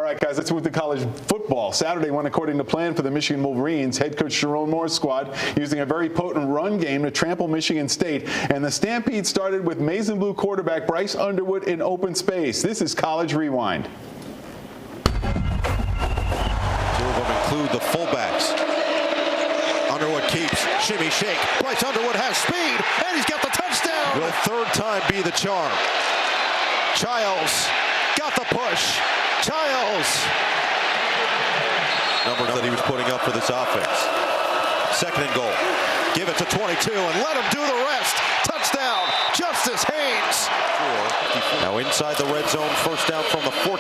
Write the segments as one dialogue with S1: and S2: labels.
S1: right, guys, let's move to college football. Saturday went according to plan for the Michigan Wolverines. Head coach Sharon Moore's squad using a very potent run game to trample Michigan State. And the Stampede started with maize and blue quarterback Bryce Underwood in open space. This is College Rewind.
S2: Two of them include the fullbacks. Underwood keeps, shimmy, shake. Bryce Underwood has speed, and he's got the touchdown. Will third time be the charm? Childs got the push. Childs. Numbers that he was putting up for this offense. Second and goal. Give it to 22 and let him do the rest. Touchdown, Justice Haynes. Now inside the red zone, first down from the 14.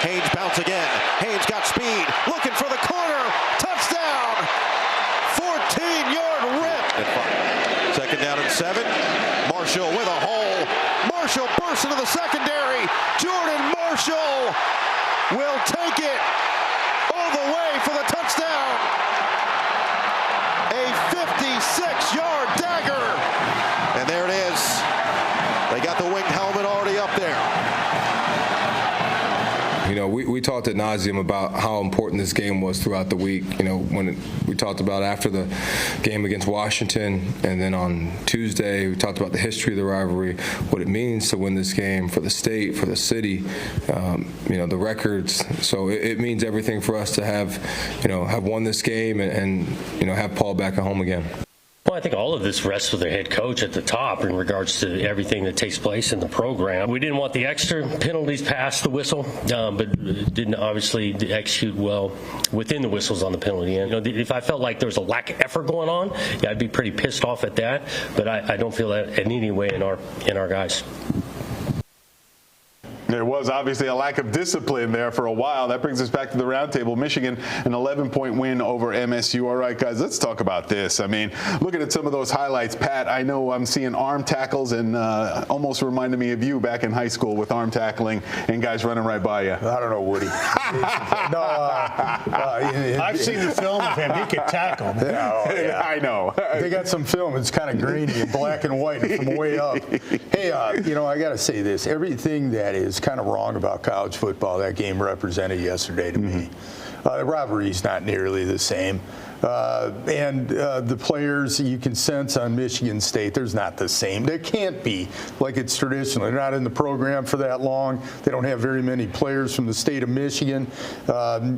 S2: Haynes bounce again. Haynes got speed, looking for the corner. Touchdown. 14-yard rip. Second down and 7. Marshall with a hole. Marshall bursts into the secondary. Jordan Marshall will take it all the way for the touchdown. A 56-yard dagger. And there it is. They got the winged helmet already up there.
S3: You know, we talked ad nauseum about how important this game was throughout the week. You know, when we talked about after the game against Washington, and then on Tuesday we talked about the history of the rivalry, what it means to win this game for the state, for the city, you know, the records. So it means everything for us to have won this game and you know, have Paul back at home again.
S4: Well, I think all of this rests with their head coach at the top in regards to everything that takes place in the program. We didn't want the extra penalties past the whistle, but didn't obviously execute well within the whistles on the penalty end. You know, if I felt like there was a lack of effort going on, yeah, I'd be pretty pissed off at that. But I don't feel that in any way in our guys.
S1: There was obviously a lack of discipline there for a while. That brings us back to the roundtable. Michigan, an 11-point win over MSU. All right, guys, let's talk about this. I mean, looking at some of those highlights, Pat, I know I'm seeing arm tackles and almost reminded me of you back in high school with arm tackling and guys running right by you.
S5: I don't know, Woody.
S6: I've seen the film of him. He could tackle, man.
S5: Yeah.
S1: I know.
S5: They got some film. It's kind of grainy and black and white from way up. Hey, you know, I got to say this. Everything that is kind of wrong about college football, that game represented yesterday to me. The rivalry is not nearly the same. And the players you can sense on Michigan State, there's not the same. There can't be like it's traditional. They're not in the program for that long. They don't have very many players from the state of Michigan.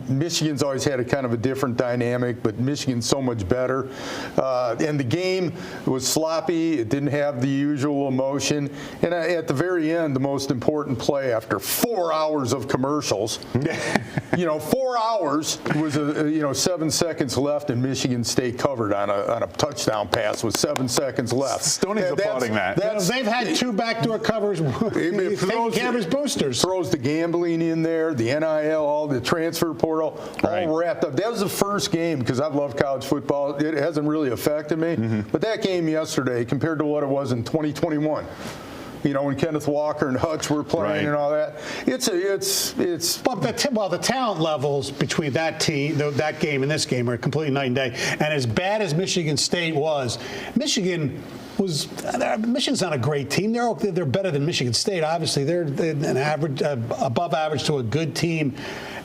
S5: Michigan's always had a kind of a different dynamic, but Michigan's so much better. And the game was sloppy. It didn't have the usual emotion. And at the very end, the most important play after 4 hours of commercials, 4 hours was 7 seconds left. And Michigan State covered on a touchdown pass with 7 seconds left.
S1: Stoney's applauding that.
S6: They've had 2 backdoor covers. Taking care of his boosters.
S5: Throws the gambling in there, the NIL, all the transfer portal, all wrapped up. That was the first game, because I've loved college football. It hasn't really affected me. But that game yesterday, compared to what it was in 2021, you know, when Kenneth Walker and Hutch were playing and all that. It's
S6: But the talent levels between that team, that game and this game are completely night and day. And as bad as Michigan State was, Michigan's not a great team. They're better than Michigan State. Obviously, they're an average, above average to a good team.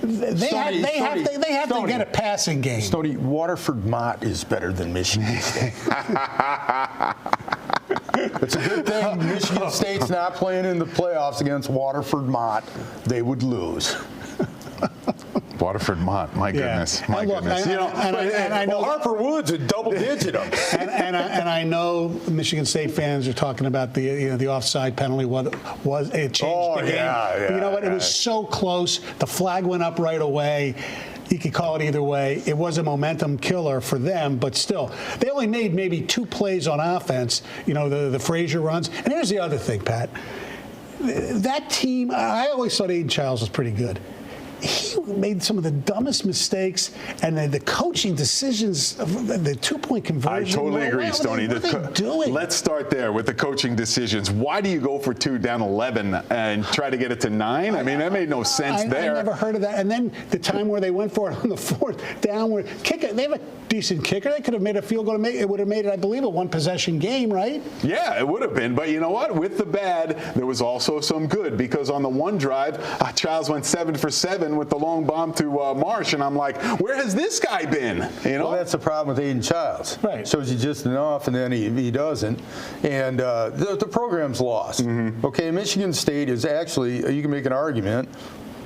S6: They have to get a passing game.
S5: Stoney, Waterford Mott is better than Michigan State. It's a good thing Michigan State's not playing in the playoffs against Waterford Mott. They would lose.
S1: Waterford Mott, my goodness, my goodness.
S6: And I know
S5: Harper Woods a double-digit them.
S6: and I know Michigan State fans are talking about the offside penalty. It changed the game.
S5: Yeah,
S6: you know what? It was so close. The flag went up right away. You could call it either way. It was a momentum killer for them, but still, they only made maybe 2 plays on offense. You know, the Frazier runs. And here's the other thing, Pat. That team, I always thought Aiden Childs was pretty good. He made some of the dumbest mistakes, and the coaching decisions, the 2-point conversion.
S1: I totally agree, Stoney.
S6: What are they doing?
S1: Let's start there with the coaching decisions. Why do you go for 2 down 11 and try to get it to 9? I mean, that made no sense there.
S6: I never heard of that. And then the time where they went for it on the 4th down, where kicker, they have a decent kicker. They could have made a field goal. It would have made it, I believe, a 1-possession game, right?
S1: Yeah, it would have been. But you know what? With the bad, there was also some good, because on the one drive, Childs went 7 for 7. Wilson with the long bomb to Marsh, and I'm like, where has this guy been? You know,
S5: well, that's the problem with Aiden Childs.
S6: Right.
S5: Shows you just enough, and then he doesn't, and the program's lost. Okay, Michigan State is actually, you can make an argument,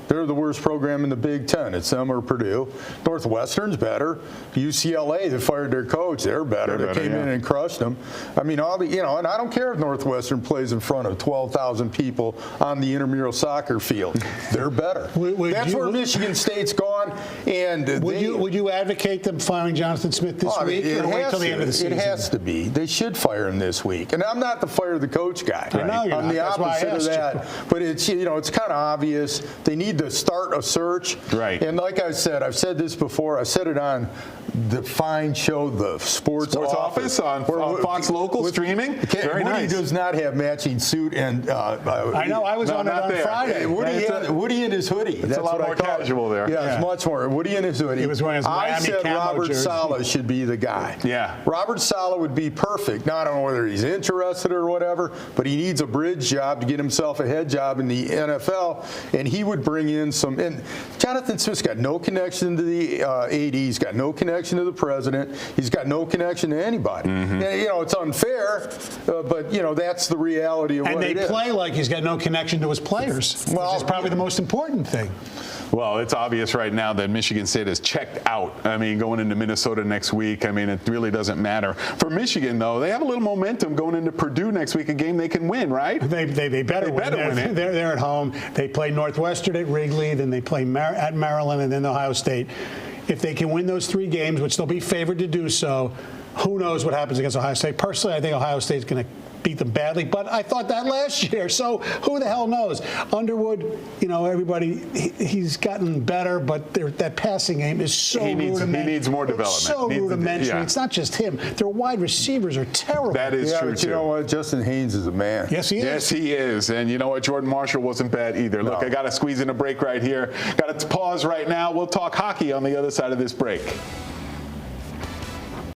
S5: they're the worst program in the Big Ten. It's them or Purdue. Northwestern's better. UCLA, they fired their coach. They're better. They came in and crushed them. I mean, and I don't care if Northwestern plays in front of 12,000 people on the intramural soccer field. They're better. That's where Michigan State's gone. And
S6: would you advocate them firing Jonathan Smith this week, or wait till the end of the season?
S5: It has to be. They should fire him this week. And I'm not the fire the coach guy.
S6: I know you're
S5: I'm
S6: not.
S5: the
S6: That's why I
S5: opposite of
S6: asked
S5: that. But it's it's kind of obvious. They need to start a search.
S1: Right.
S5: And like I said, I've said this before. I said it on the fine show, the Sports
S1: Office on Fox Local streaming. Very
S5: Woody
S1: nice.
S5: does not have matching suit and.
S6: I know. I was on it on Friday.
S5: Woody in his hoodie.
S1: It's a lot more casual there.
S5: Yeah, it's much more. Woody in his hoodie.
S6: He was wearing his Miami
S5: I said
S6: camo
S5: Robert
S6: jersey.
S5: Saleh should be the guy.
S1: Yeah.
S5: Robert Saleh would be perfect. Now, I don't know whether he's interested or whatever, but he needs a bridge job to get himself a head job in the NFL, and he would bring in some. And Jonathan Smith's got no connection to the AD. He's got no connection to the president. He's got no connection to anybody. And, it's unfair, but that's the reality of
S6: and
S5: what it is.
S6: And they play like he's got no connection to his players, which is probably the most important thing.
S1: Well, it's obvious right now that Michigan State is checked out. I mean, going into Minnesota next week, I mean, it really doesn't matter. For Michigan, though, they have a little momentum going into Purdue next week, a game they can win, right?
S6: They better win it. They're at home. They play Northwestern at Wrigley, then they play at Maryland, and then Ohio State. If they can win those 3 games, which they'll be favored to do so, who knows what happens against Ohio State. Personally, I think Ohio State's going to beat them badly, but I thought that last year, so who the hell knows? Underwood, everybody, he's gotten better, but that passing game is so rudimentary.
S1: He needs more development.
S6: It's so rudimentary. It's not just him. Their wide receivers are terrible.
S1: That is true,
S5: but
S1: too.
S5: You know what? Justin Haynes is a man.
S6: Yes, he is.
S1: Yes, he is. And you know what? Jordan Marshall wasn't bad either. Look, I got to squeeze in a break right here. Got to pause right now. We'll talk hockey on the other side of this break.